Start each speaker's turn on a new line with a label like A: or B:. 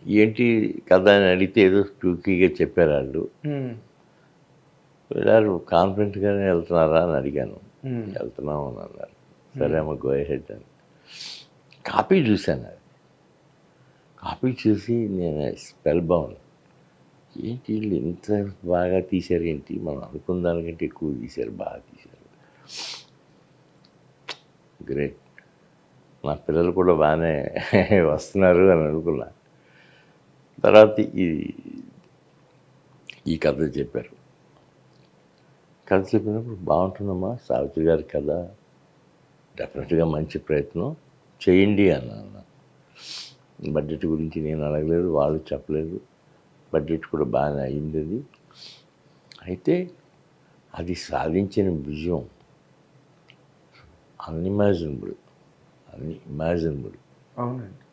A: ఏంటి కథ అని అడిగితే ఏదో టూకీగా చెప్పారు వాళ్ళు. వెళ్ళారు కాన్ఫిడెంట్గానే వెళ్తున్నారా అని అడిగాను. వెళ్తున్నాం అని అన్నారు. సరే అమ్మ గో హెడ్ అని కాపీ చూశాను. అది కాపీ చూసి నేను స్పెల్ బౌండ్. ఏంటి వీళ్ళు ఇంత బాగా తీశారు, ఏంటి మనం అనుకున్న దానికంటే ఎక్కువ తీశారు, బాగా తీశారు, గ్రేట్. నా పిల్లలు కూడా బాగానే వస్తున్నారు అని అనుకున్నా. తర్వాత ఈ కథ చెప్పారు. కథ చెప్పినప్పుడు బాగుంటుందమ్మా, సావిత్రి గారి కథ డెఫినెట్గా మంచి ప్రయత్నం చేయండి అన్నాను. బడ్జెట్ గురించి నేను అడగలేదు, వాళ్ళు చెప్పలేదు. బడ్జెట్ కూడా బాగానే అయింది. అది అయితే అది సాధించిన విజయం అన్ఇమాజినబుల్.
B: అవునండి.